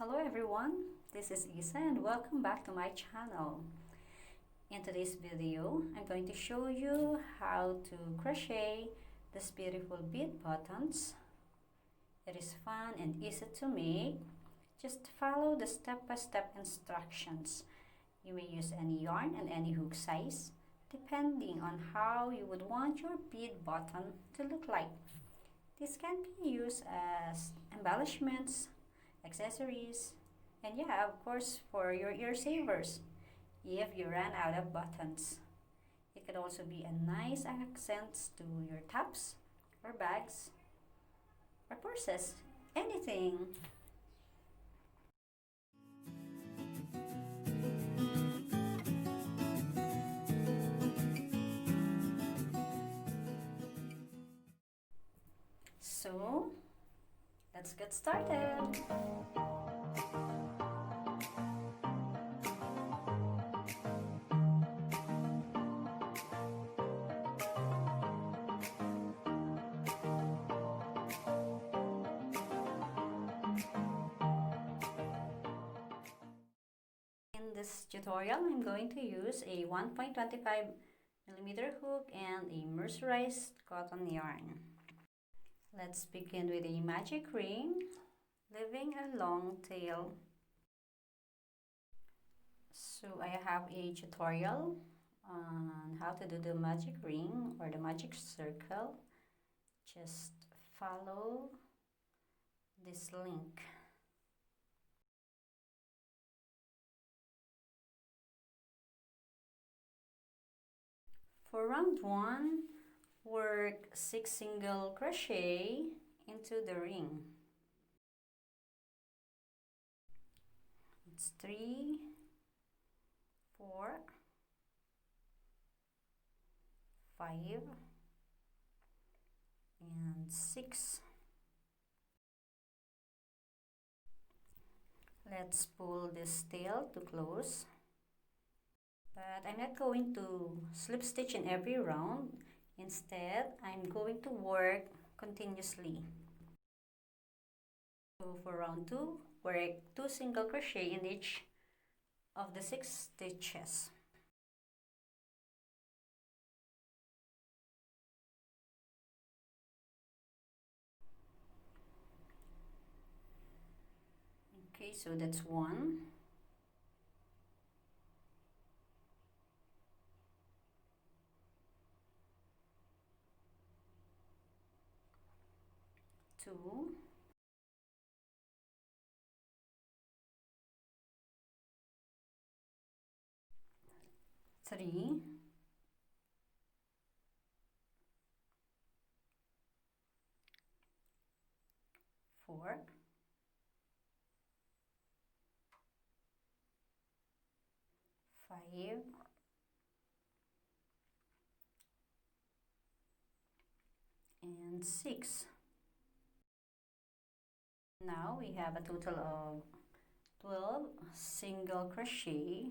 Hello everyone, this is Isah and welcome back to my channel. In today's video, I'm going to show you how to crochet these beautiful bead buttons. It is fun and easy to make. Just follow the step-by-step instructions. You may use any yarn and any hook size, depending on how you would want your bead button to look like. This can be used as embellishments, accessories, and yeah, of course, for your ear savers if you ran out of buttons. It could also be a nice accent to your tops or bags or purses, anything. So, let's get started. In this tutorial, I'm going to use a 1.25mm hook and a mercerized cotton yarn. Let's begin with a magic ring, leaving a long tail. So I have a tutorial on how to do the magic ring or the magic circle. Just follow this link. For round 1, work 6 single crochet into the ring. It's 3, 4, 5, and 6. Let's pull this tail to close. But I'm not going to slip stitch in every round. Instead, I'm going to work continuously. So for round 2, work 2 single crochet in each of the 6 stitches. Okay, so that's 1. 2, 3, 4, 5, and 6. Now we have a total of 12 single crochet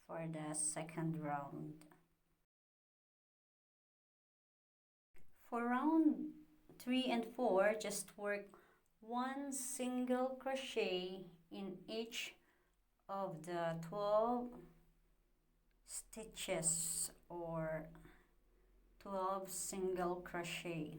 for the second round. For round 3 and 4, just work 1 single crochet in each of the 12 stitches or 12 single crochet.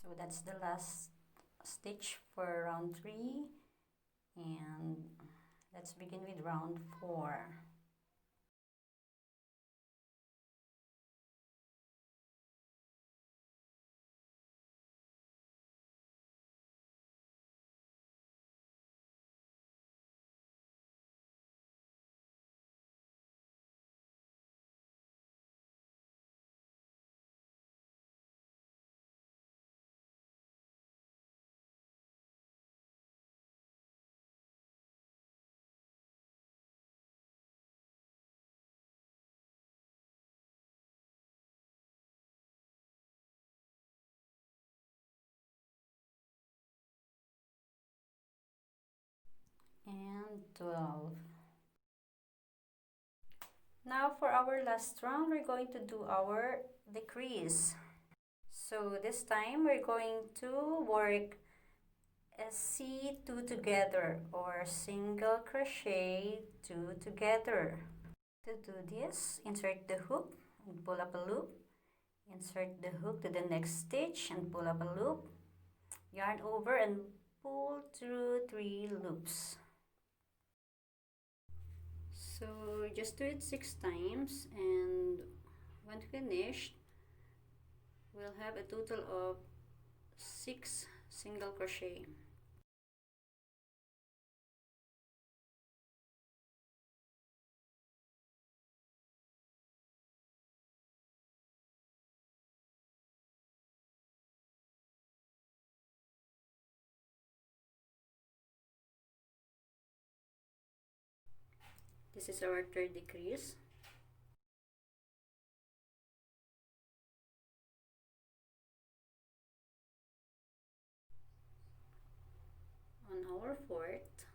So that's the last stitch for round 3, and let's begin with round 4. and 12. Now for our last round, we're going to do our decrease. So this time we're going to work a C2 together, or single crochet 2 together. To do this, insert the hook and pull up a loop. Insert the hook to the next stitch and pull up a loop. Yarn over and pull through 3 loops. So just do it 6 times, and when finished, we'll have a total of 6 single crochet. This is our third decrease. On our fourth,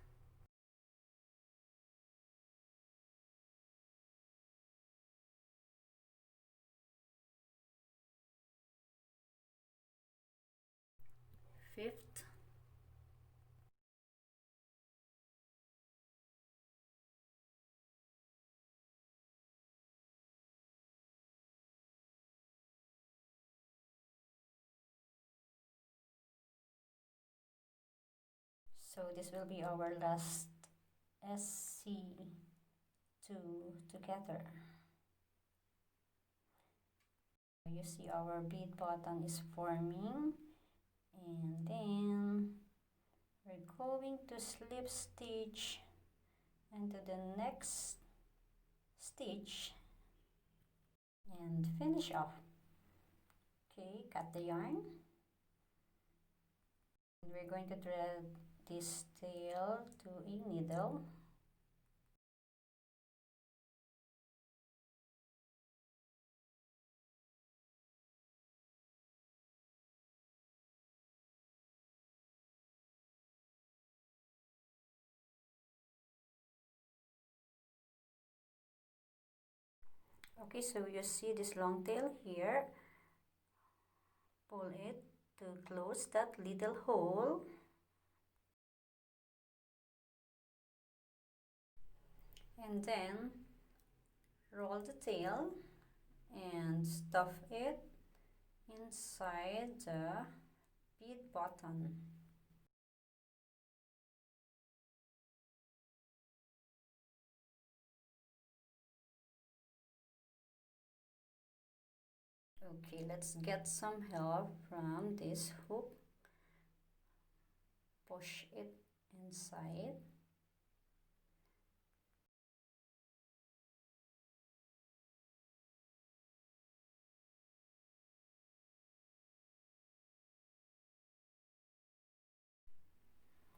fifth, so this will be our last SC2 together. You see our bead button is forming, and then we're going to slip stitch into the next stitch and finish off. Okay, cut the yarn, and we're going to thread this tail to a needle. Okay, so you see this long tail here. Pull it to close that little hole. And then roll the tail and stuff it inside the bead button. Okay, let's get some help from this hook. Push it inside.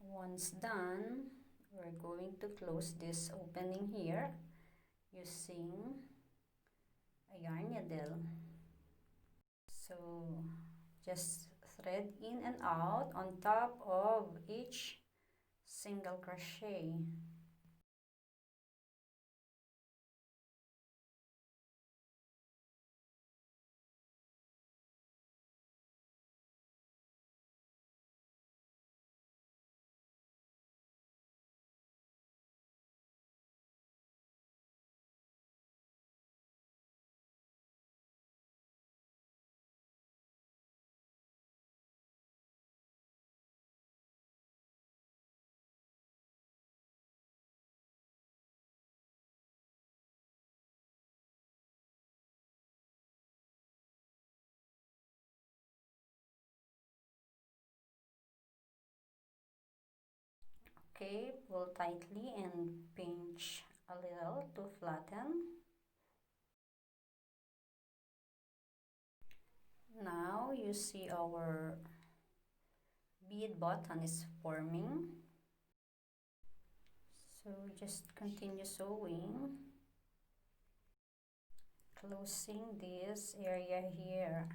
Once done, we're going to close this opening here using a yarn needle. So just thread in and out on top of each single crochet. Okay, pull tightly and pinch a little to flatten. Now you see our bead button is forming. So just continue sewing, closing this area here.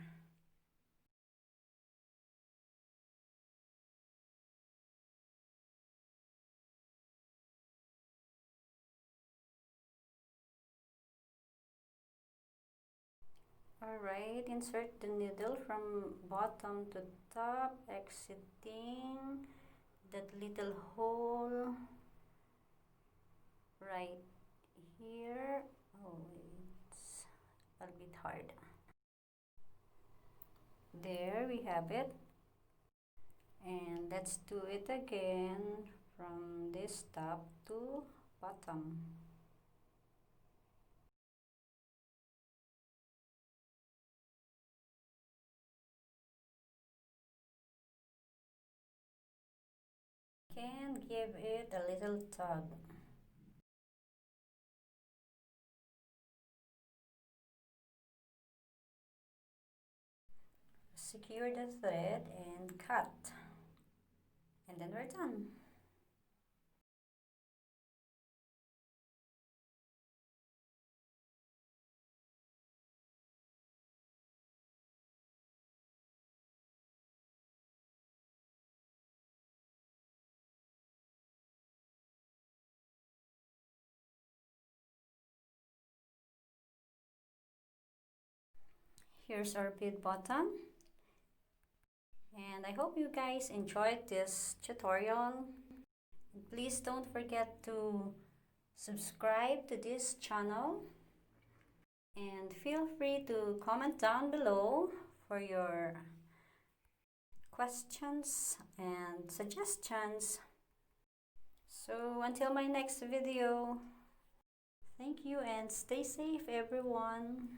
Alright, insert the needle from bottom to top, exiting that little hole right here. Oh, it's a bit hard. There we have it. And let's do it again from this top to bottom. Can give it a little tug. Secure the thread and cut. And then we're done. Here's our bead button. And I hope you guys enjoyed this tutorial. Please don't forget to subscribe to this channel. And feel free to comment down below for your questions and suggestions. So until my next video, thank you and stay safe everyone.